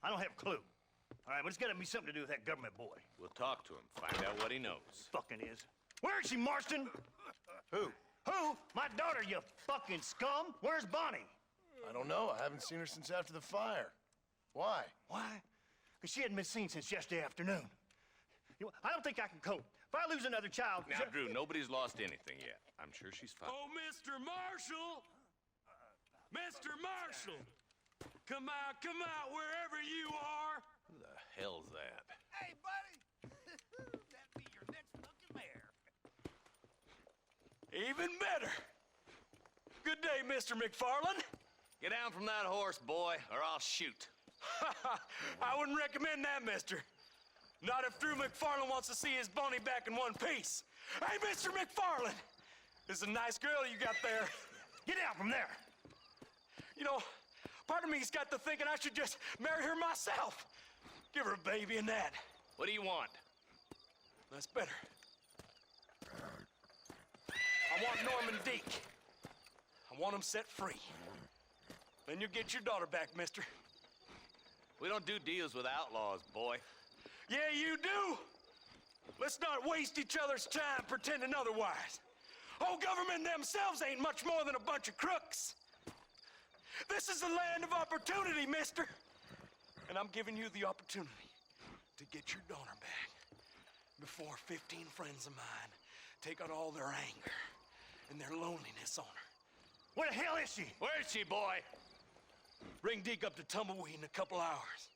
I don't have a clue. All right, but it's gotta be something to do with that government boy. We'll talk to him, find out what he knows. Fucking is. Where is she, Marston? Who? Who? My daughter, you fucking scum! Where's Bonnie? I don't know. I haven't seen her since after the fire. Why? Why? Because she hadn't been seen since yesterday afternoon. You know, I don't think I can cope. If I lose another child... Now, Drew, nobody's lost anything yet. I'm sure she's fine. Oh, Mr. Marshall! Mr. Marshall! Come out, wherever you are! Who the hell's that? Hey, buddy! That'd be your next looking mare. Even better! Good day, Mr. Macfarlane. Get down from that horse, boy, or I'll shoot. I wouldn't recommend that, mister. Not if Drew Macfarlane wants to see his Boney back in one piece. Hey, Mr. Macfarlane! This is a nice girl you got there. Get out from there! You know, part of me's got to thinking I should just marry her myself. Give her a baby and that. What do you want? That's better. I want Norman Deke. I want him set free. Then you'll get your daughter back, mister. We don't do deals with outlaws, boy. Yeah, you do! Let's not waste each other's time pretending otherwise. Oh, government themselves ain't much more than a bunch of crooks. This is the land of opportunity, mister. And I'm giving you the opportunity to get your daughter back before 15 friends of mine take out all their anger and their loneliness on her. Where the hell is she? Where is she, boy? Bring Deke up to Tumbleweed in a couple hours.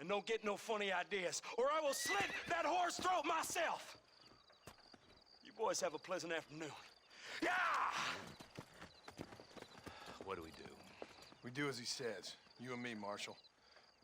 And don't get no funny ideas, or I will slit that horse throat myself. You boys have a pleasant afternoon. Yeah! What do we do? We do as he says. You and me, Marshal.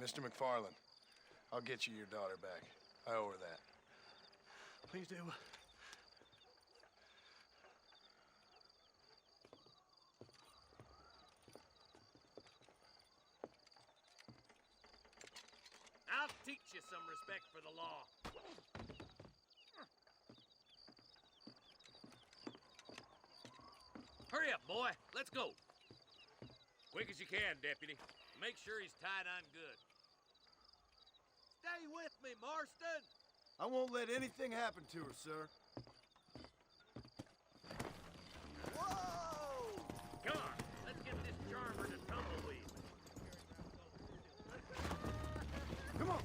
Mr. Macfarlane, I'll get you your daughter back. I owe her that. Please do. I'll teach you some respect for the law. Hurry up, boy. Let's go. Quick as you can, deputy. Make sure he's tied on good. Stay with me, Marston. I won't let anything happen to her, sir. Whoa! Come on, let's get this charmer to Tumbleweed. Come on!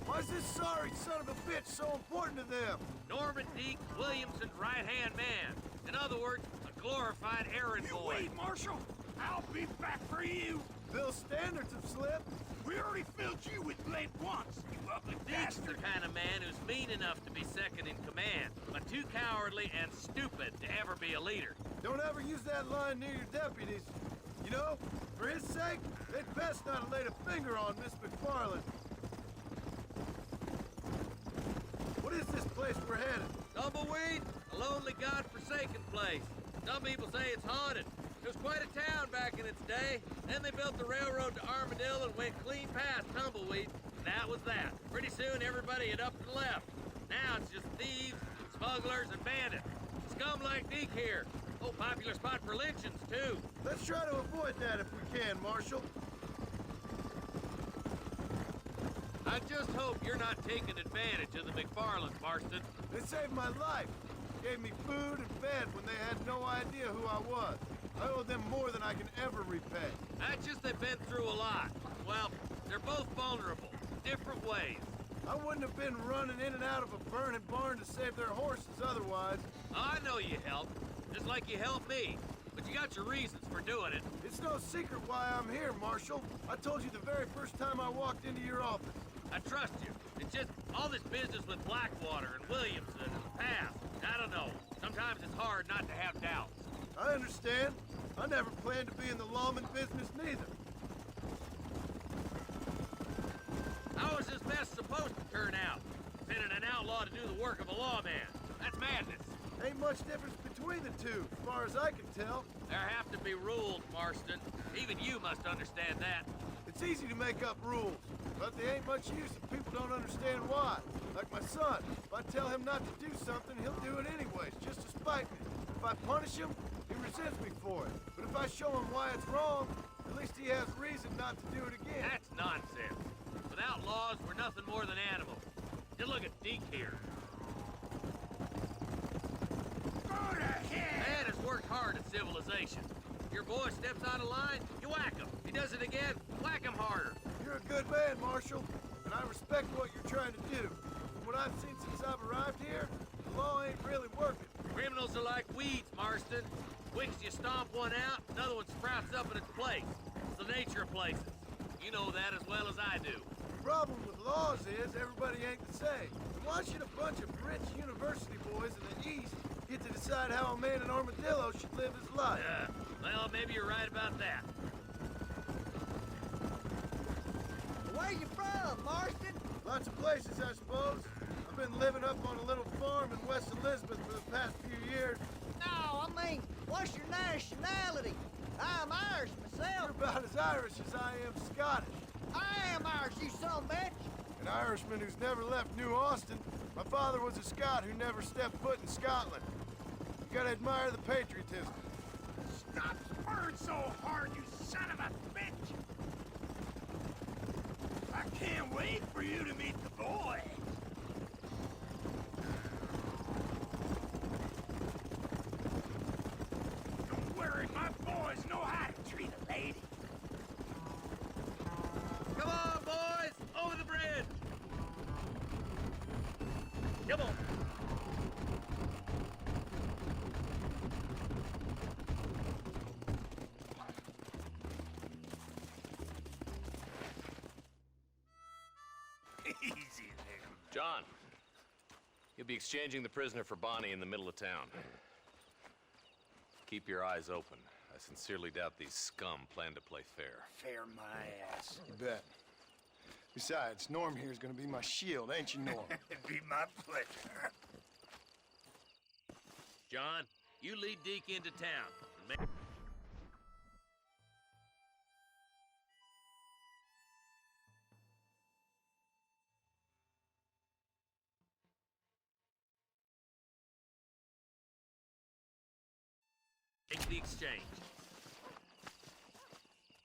Why is this sorry son of a bitch so important to them? Norman Deke, Williamson's right-hand man. In other words, a glorified errand boy. Wait, Marshal! I'll be back for you! Bill's standards have slipped. We already filled you with lead once, you ugly Deke's bastard! the kind of man who's mean enough to be second in command, but too cowardly and stupid to ever be a leader. Don't ever use that line near your deputies. You know, for his sake, they'd best not have laid a finger on Miss Macfarlane. What is this place we're headed? Tumbleweed, a lonely, god-forsaken place. Some people say it's haunted. It was quite a town back in its day. Then they built the railroad to Armadillo and went clean past Tumbleweed. And that was that. Pretty soon, everybody had up and left. Now it's just thieves, smugglers, and bandits. Scum like Deke here. Oh, popular spot for lynchings, too. Let's try to avoid that if we can, Marshal. I just hope you're not taking advantage of the Macfarlanes, Marston. They saved my life. Gave me food and bed when they had no idea who I was. I owe them more than I can ever repay. That's just they've been through a lot. Well, they're both vulnerable, different ways. I wouldn't have been running in and out of a burning barn to save their horses otherwise. I know you helped, just like you helped me. But you got your reasons for doing it. It's no secret why I'm here, Marshal. I told you the very first time I walked into your office. I trust you. It's just all this business with Blackwater and Williamson and the past. I don't know. Sometimes it's hard not to have doubts. I understand. I never planned to be in the lawman business neither. How is this mess supposed to turn out? Sending an outlaw to do the work of a lawman. That's madness. Ain't much difference between the two, as far as I can tell. There have to be rules, Marston. Even you must understand that. It's easy to make up rules, but they ain't much use if people don't understand why. Like my son. If I tell him not to do something, he'll do it anyways, just to spite me. If I punish him, he resents me for it. But if I show him why it's wrong, at least he has reason not to do it again. That's nonsense. Without laws, we're nothing more than animals. Just look at Deke here. Man has worked hard at civilization. Your boy steps out of line, you whack him. He does it again, whack him harder. You're a good man, Marshal, and I respect what you're trying to do. From what I've seen since I've arrived here, the law ain't really working. Criminals are like weeds, Marston. Once you stomp one out, another one sprouts up in its place. It's the nature of places. You know that as well as I do. The problem with laws is everybody ain't the same. And why should a bunch of rich university boys in the East get to decide how a man in Armadillo should live his life? Well, maybe you're right about that. Where you from, Marston? Lots of places, I suppose. I've been living up on a little farm in West Elizabeth for the past few years. No, I mean, what's your nationality? I'm Irish myself. You're about as Irish as I am Scottish. I am Irish, you son of a bitch. An Irishman who's never left New Austin. My father was a Scot who never stepped foot in Scotland. You gotta admire the patriotism. Stop spurring so hard, you son of a bitch! I can't wait for you to meet the boys. Don't worry, my boys know how to treat a lady. Come on, boys! Over the bridge! Come on. Easy there. John, you'll be exchanging the prisoner for Bonnie in the middle of town. Keep your eyes open. I sincerely doubt these scum plan to play fair. Fair my ass. You bet. Besides, Norm here's gonna be my shield, ain't you, Norm? It'd be my pleasure. John, you lead Deke into town. And make... Make the exchange.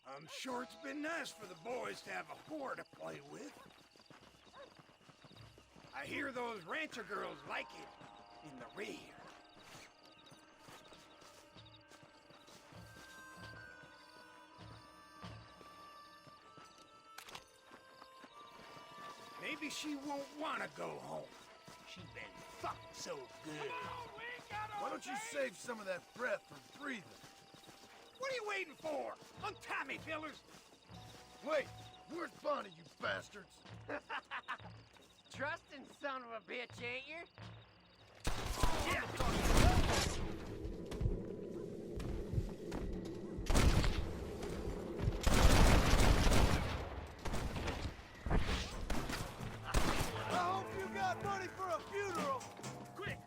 I'm sure it's been nice for the boys to have a whore to play with. I hear those rancher girls like it in the rear. Maybe she won't want to go home. She's been fucked so good. Why don't you save some of that breath for breathing? What are you waiting for? Untie me, fellers. Wait, where's Bonnie, you bastards? Trusting son of a bitch, ain't you? I hope you got money for a funeral. Quick!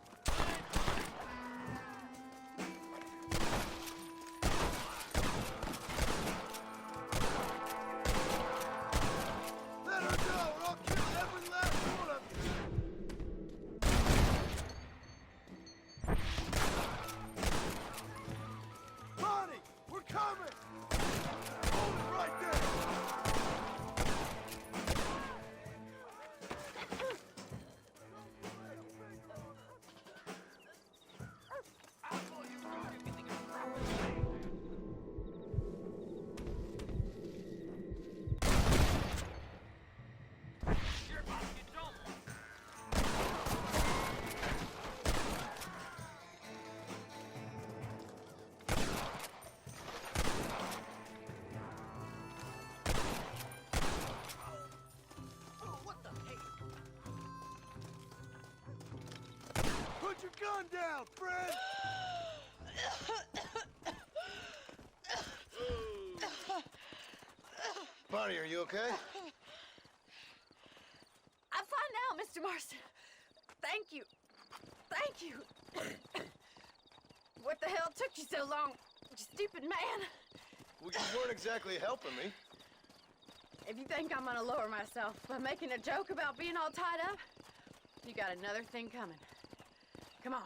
Let her go, or I'll kill every last one of you. Bonnie, we're coming! Hold it right there! Put your gun down, Fred! Bonnie, are you okay? I'm fine now, Mr. Marston. Thank you. Thank you. What the hell took you so long, you stupid man? Well, you weren't exactly helping me. If you think I'm gonna lower myself by making a joke about being all tied up, you got another thing coming. Come on.